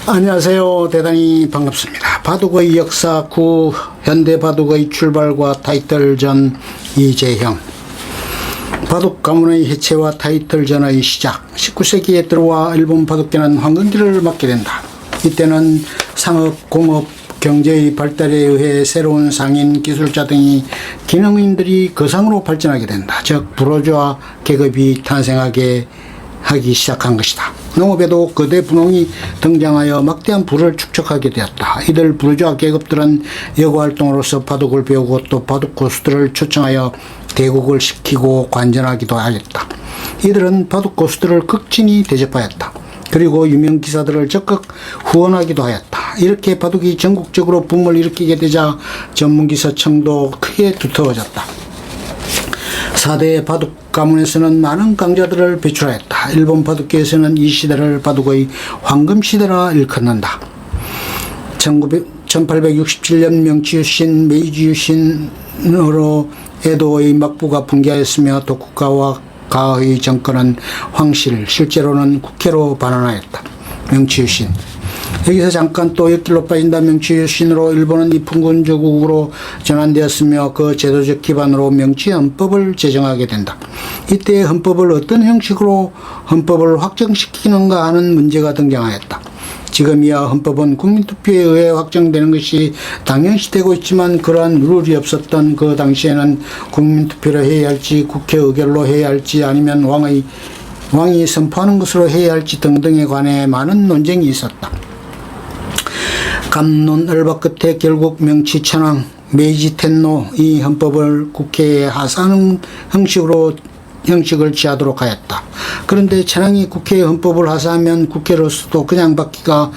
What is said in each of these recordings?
안녕하세요. 대단히 반갑습니다. 바둑의 역사 구 현대 바둑의 출발과 타이틀전 이재형. 바둑 가문의 해체와 타이틀전의 시작. 19세기에 들어와 일본 바둑계는 황금기를 맞게 된다. 이때는 상업, 공업, 경제의 발달에 의해 새로운 상인, 기술자 등이 기능인들이 거상으로 발전하게 된다. 즉 부르주아 계급이 탄생하기 시작한 것이다. 농업에도 거대 분홍이 등장하여 막대한 부를 축적하게 되었다. 이들 부르주아 계급들은 여고활동으로서 바둑을 배우고 또 바둑 고수들을 초청하여 대국을 시키고 관전하기도 하였다. 이들은 바둑 고수들을 극진히 대접하였다. 그리고 유명 기사들을 적극 후원하기도 하였다. 이렇게 바둑이 전국적으로 붐을 일으키게 되자 전문기사청도 크게 두터워졌다. 4대 바둑 가문에서는 많은 강자들을 배출하였다. 일본 바둑계에서는 이 시대를 바둑의 황금시대라 일컫는다. 1867년 명치 유신, 메이지 유신으로 에도의 막부가 붕괴하였으며 도쿠가와 가의 정권은 황실, 실제로는 국회로 반환하였다. 명치 유신. 여기서 잠깐 또 옆길로 빠진다. 명치 유신으로 일본은 입훈군 제국으로 전환되었으며 그 제도적 기반으로 명치 헌법을 제정하게 된다. 이때 헌법을 어떤 형식으로 헌법을 확정시키는가 하는 문제가 등장하였다. 지금이야 헌법은 국민투표에 의해 확정되는 것이 당연시되고 있지만 그러한 룰이 없었던 그 당시에는 국민투표로 해야 할지 국회 의결로 해야 할지 아니면 왕이 선포하는 것으로 해야 할지 등등에 관해 많은 논쟁이 있었다. 감론 을박 끝에 결국 명치 천황 메이지 텐노 이 헌법을 국회에 하사하는 형식을 취하도록 하였다. 그런데 천황이 국회에 헌법을 하사하면 국회로서도 그냥 받기가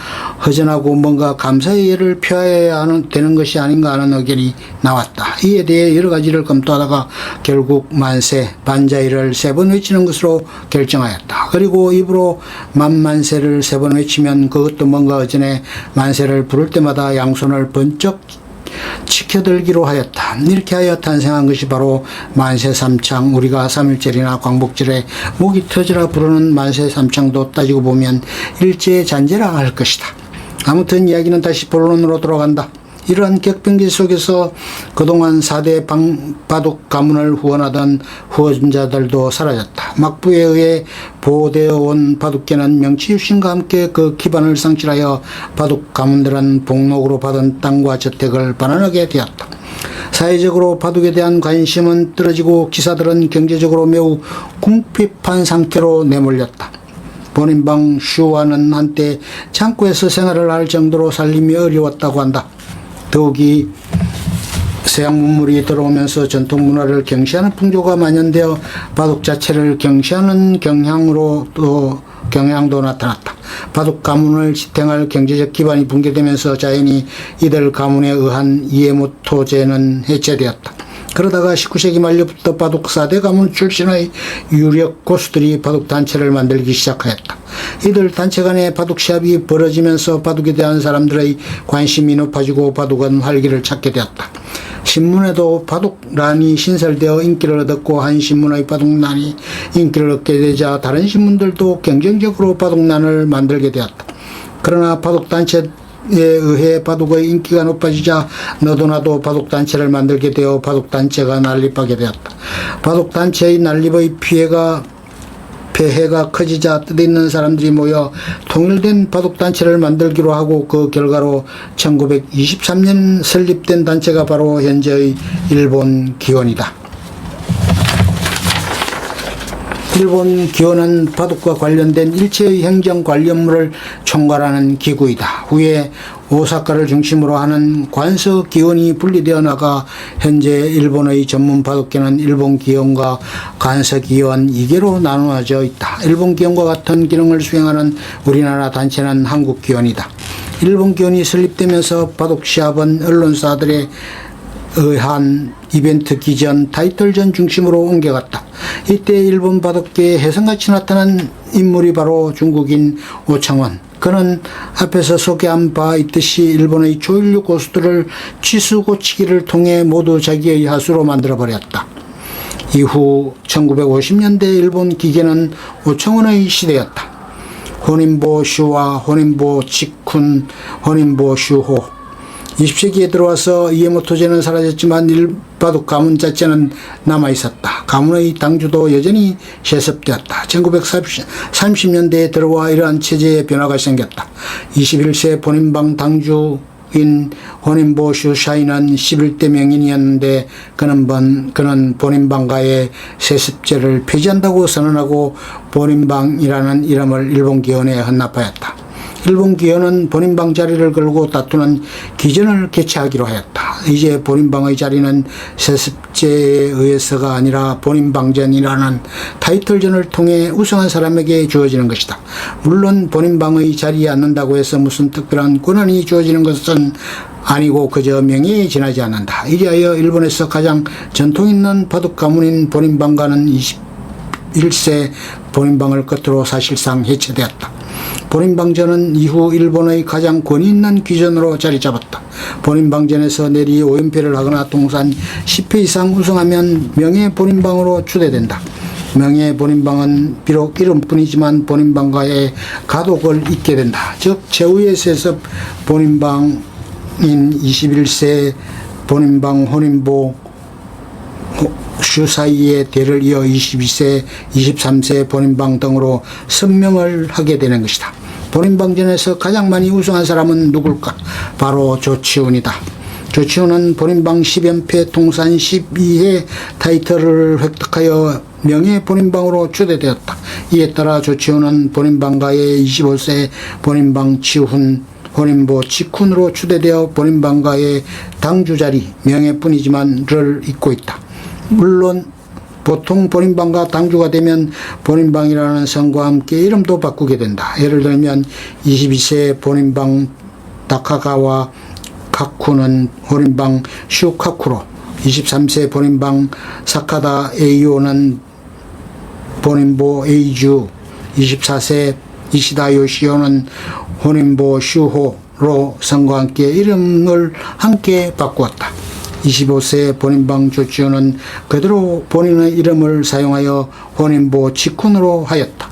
허전하고 뭔가 감사의 예를 표해야 되는 것이 아닌가 하는 의견이 나왔다. 이에 대해 여러 가지를 검토하다가 결국 만세, 반자이를 3번 외치는 것으로 결정하였다. 그리고 입으로 만만세를 3번 외치면 그것도 뭔가 어전에 만세를 부를 때마다 양손을 번쩍 치켜들기로 하였다. 이렇게 하여 탄생한 것이 바로 만세삼창, 우리가 3.1절이나 광복절에 목이 터져라 부르는 만세삼창도 따지고 보면 일제의 잔재라 할 것이다. 아무튼 이야기는 다시 본론으로 돌아간다. 이러한 격변기 속에서 그동안 4대 바둑 가문을 후원하던 후원자들도 사라졌다. 막부에 의해 보호되어 온 바둑계는 명치 유신과 함께 그 기반을 상실하여 바둑 가문들은 복록으로 받은 땅과 저택을 반환하게 되었다. 사회적으로 바둑에 대한 관심은 떨어지고 기사들은 경제적으로 매우 궁핍한 상태로 내몰렸다. 본인방 슈와는 한때 창고에서 생활을 할 정도로 살림이 어려웠다고 한다. 더욱이 서양 문물이 들어오면서 전통 문화를 경시하는 풍조가 만연되어 바둑 자체를 경시하는 경향도 나타났다. 바둑 가문을 지탱할 경제적 기반이 붕괴되면서 자연히 이들 가문에 의한 이에모토제는 해체되었다. 그러다가 19세기 말부터 바둑 4대 가문 출신의 유력 고수들이 바둑 단체를 만들기 시작하였다. 이들 단체 간의 바둑 시합이 벌어지면서 바둑에 대한 사람들의 관심이 높아지고 바둑은 활기를 찾게 되었다. 신문에도 바둑란이 신설되어 인기를 얻었고 한 신문의 바둑란이 인기를 얻게 되자 다른 신문들도 경쟁적으로 바둑란을 만들게 되었다. 그러나 바둑단체에 의해 바둑의 인기가 높아지자 너도 나도 바둑단체를 만들게 되어 바둑단체가 난립하게 되었다. 바둑단체의 난립의 폐해가 커지자 뜻있는 사람들이 모여 통일된 바둑단체를 만들기로 하고 그 결과로 1923년 설립된 단체가 바로 현재의 일본 기원이다. 일본 기원은 바둑과 관련된 일체의 행정 관련물을 총괄하는 기구이다. 후에 오사카를 중심으로 하는 관서 기원이 분리되어 나가 현재 일본의 전문 바둑계는 일본 기원과 관서 기원 2개로 나누어져 있다. 일본 기원과 같은 기능을 수행하는 우리나라 단체는 한국 기원이다. 일본 기원이 설립되면서 바둑 시합은 언론사들의 의한 이벤트 기전, 타이틀전 중심으로 옮겨갔다. 이때 일본 바둑계에 혜성같이 나타난 인물이 바로 중국인 오청원. 그는 앞에서 소개한 바 있듯이 일본의 조일류 고수들을 취수고치기를 통해 모두 자기의 하수로 만들어버렸다. 이후 1950년대 일본 기계는 오청원의 시대였다. 혼인보 슈와 혼인보 직후 치쿤 혼인보 슈호. 20세기에 들어와서 이에모토제는 사라졌지만 일바둑 가문 자체는 남아있었다. 가문의 당주도 여전히 세습되었다. 1930년대에 들어와 이러한 체제의 변화가 생겼다. 21세 본인방 당주인 혼인보 슈샤이는 11대 명인이었는데 그는 본인방가의 세습제를 폐지한다고 선언하고 본인방이라는 이름을 일본 기원에 헌납하였다. 일본 기원은 본인방 자리를 걸고 다투는 기전을 개최하기로 하였다. 이제 본인방의 자리는 세습제에 의해서가 아니라 본인방전이라는 타이틀전을 통해 우승한 사람에게 주어지는 것이다. 물론 본인방의 자리에 앉는다고 해서 무슨 특별한 권한이 주어지는 것은 아니고 그저 명예에 지나지 않는다. 이리하여 일본에서 가장 전통 있는 바둑 가문인 본인방가는 21세 본인방을 끝으로 사실상 해체되었다. 본인방전은 이후 일본의 가장 권위 있는 귀전으로 자리 잡았다. 본인방전에서 내리 5연패를 하거나 통산 10회 이상 우승하면 명예 본인방으로 추대된다. 명예 본인방은 비록 이름뿐이지만 본인방가의 가독을 잇게 된다. 즉 최후의 세습 본인방인 21세 본인방 혼인보 슈사이의 대를 이어 22세, 23세 본인방 등으로 선명을 하게 되는 것이다. 본인방전에서 가장 많이 우승한 사람은 누굴까? 바로 조치훈이다. 조치훈은 본인방 10연패 통산 12회 타이틀을 획득하여 명예 본인방으로 추대되었다. 이에 따라 조치훈은 본인방가의 25세 본인방 치훈 혼인보 치쿤으로 추대되어 본인방가의 당주자리 명예뿐이지만를 잇고 있다. 물론 보통 본인방과 당주가 되면 본인방이라는 성과 함께 이름도 바꾸게 된다. 예를 들면 22세 본인방 다카가와 카쿠는 혼인방 슈카쿠로, 23세 본인방 사카다 에이오는 본인보 에이주, 24세 이시다 요시오는 혼인보 슈호로 성과 함께 이름을 함께 바꾸었다. 25세 본인방 조치훈은 그대로 본인의 이름을 사용하여 혼인보 치쿤으로 하였다.